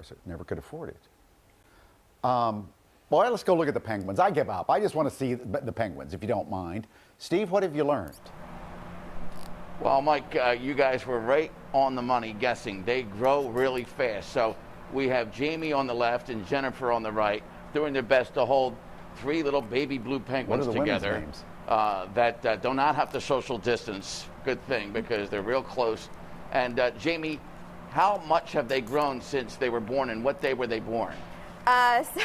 course. I never could afford it. Boy, let's go look at the penguins. I give up. I just want to see the penguins, if you don't mind. Steve, what have you learned? Well, Mike, you guys were right on the money guessing. They grow really fast. So we have Jamie on the left and Jennifer on the right doing their best to hold 3 little baby blue penguins together. Names? That do not have to social distance. Good thing, because they're real close. And Jamie, how much have they grown since they were born, and what day were they born?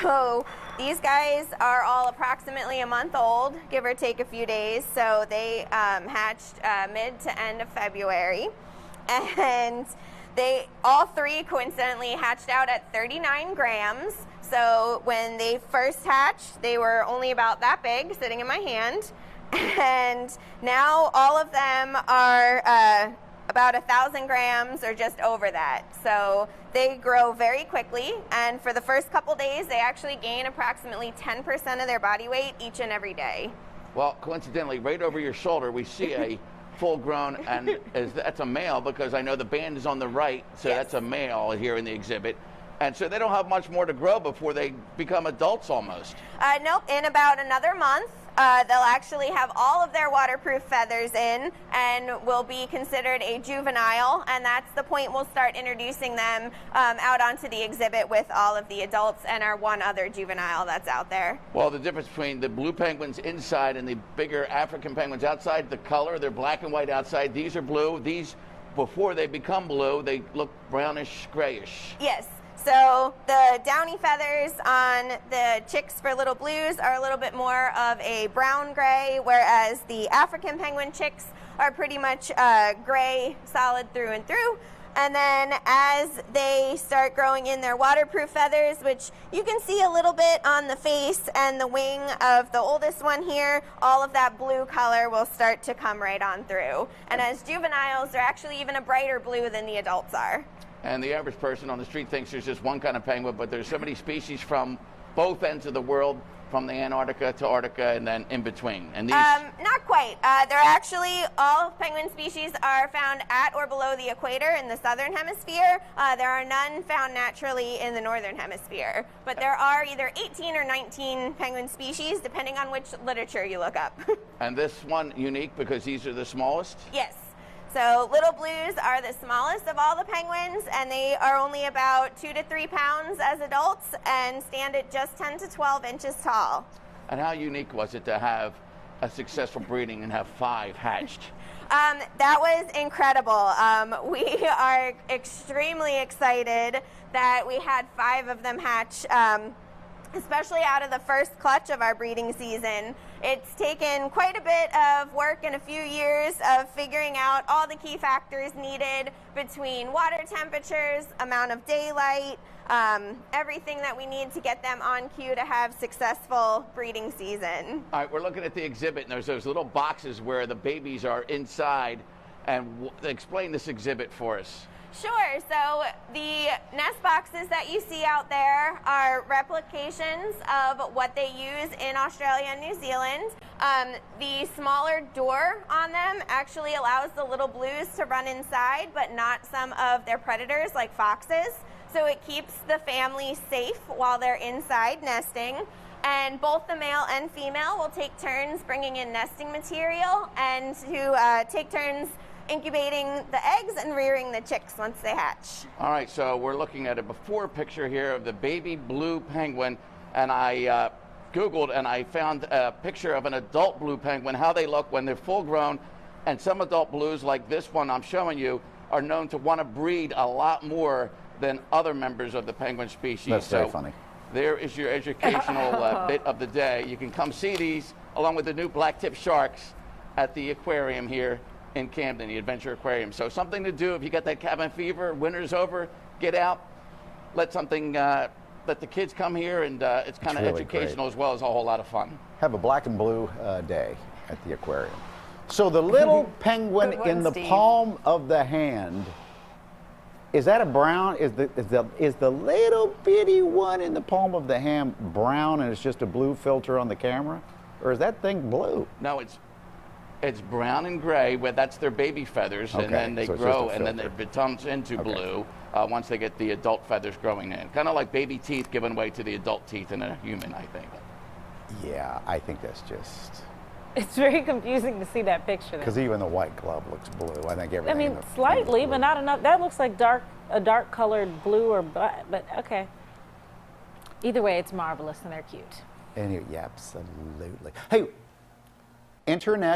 So these guys are all approximately a month old, give or take a few days. So they hatched mid to end of February, and they all 3 coincidentally hatched out at 39 grams. So when they first hatched, they were only about that big, sitting in my hand, and now all of them are about 1,000 grams or just over that. So they grow very quickly, and for the first couple days they actually gain approximately 10% of their body weight each and every day. Well, coincidentally, right over your shoulder we see a full-grown, and that's a male, because I know the band is on the right, so yes. That's a male here in the exhibit. And so they don't have much more to grow before they become adults almost. Nope, in about another month. They'll actually have all of their waterproof feathers in and will be considered a juvenile, and that's the point we'll start introducing them out onto the exhibit with all of the adults and our one other juvenile that's out there. Well, the difference between the blue penguins inside and the bigger African penguins outside, the color, they're black and white outside. These are blue. These, before they become blue, they look brownish, grayish. Yes. So the downy feathers on the chicks for little blues are a little bit more of a brown gray, whereas the African penguin chicks are pretty much gray, solid through and through. And then as they start growing in their waterproof feathers, which you can see a little bit on the face and the wing of the oldest one here, all of that blue color will start to come right on through. And as juveniles, they're actually even a brighter blue than the adults are. And the average person on the street thinks there's just one kind of penguin, but there's so many species from both ends of the world, from the Antarctica to Arctica and then in between. And these not quite. They're actually, all penguin species are found at or below the equator in the southern hemisphere. There are none found naturally in the northern hemisphere. But there are either 18 or 19 penguin species, depending on which literature you look up. And this one unique because these are the smallest? Yes. So little blues are the smallest of all the penguins, and they are only about 2 to 3 pounds as adults and stand at just 10 to 12 inches tall. And how unique was it to have a successful breeding and have 5 hatched? That was incredible. We are extremely excited that we had 5 of them hatch, especially out of the first clutch of our breeding season. It's taken quite a bit of work and a few years of figuring out all the key factors needed between water temperatures, amount of daylight, everything that we need to get them on cue to have successful breeding season. All right, we're looking at the exhibit, and there's those little boxes where the babies are inside. And explain this exhibit for us. Sure. So the nest boxes that you see out there are replications of what they use in Australia and New Zealand. The smaller door on them actually allows the little blues to run inside, but not some of their predators like foxes. So it keeps the family safe while they're inside nesting. And both the male and female will take turns bringing in nesting material and to take turns incubating the eggs and rearing the chicks once they hatch. All right, so we're looking at a before picture here of the baby blue penguin, and I Googled and I found a picture of an adult blue penguin, how they look when they're full grown. And some adult blues, like this one I'm showing you, are known to want to breed a lot more than other members of the penguin species. That's very funny. There is your educational bit of the day. You can come see these along with the new black-tip sharks at the aquarium here in Camden, the Adventure Aquarium. So something to do if you got that cabin fever, winter's over, get out, let the kids come here, and it's kind of really educational great, as well as a whole lot of fun. Have a black and blue day at the aquarium. So the little penguin in the palm of the hand, is that a brown? Is the little bitty one in the palm of the hand brown and it's just a blue filter on the camera? Or is that thing blue? No, it's brown and gray, where that's their baby feathers, and then they grow, and then it becomes into blue. once they get the adult feathers growing in. Kind of like baby teeth giving way to the adult teeth in a human, I think. Yeah, I think that's just... It's very confusing to see that picture. Because even the white glove looks blue. I think everything. I mean, slightly, but not enough. That looks like a dark colored blue or black, but okay. Either way, it's marvelous and they're cute. Anyway, yeah, absolutely. Hey, internet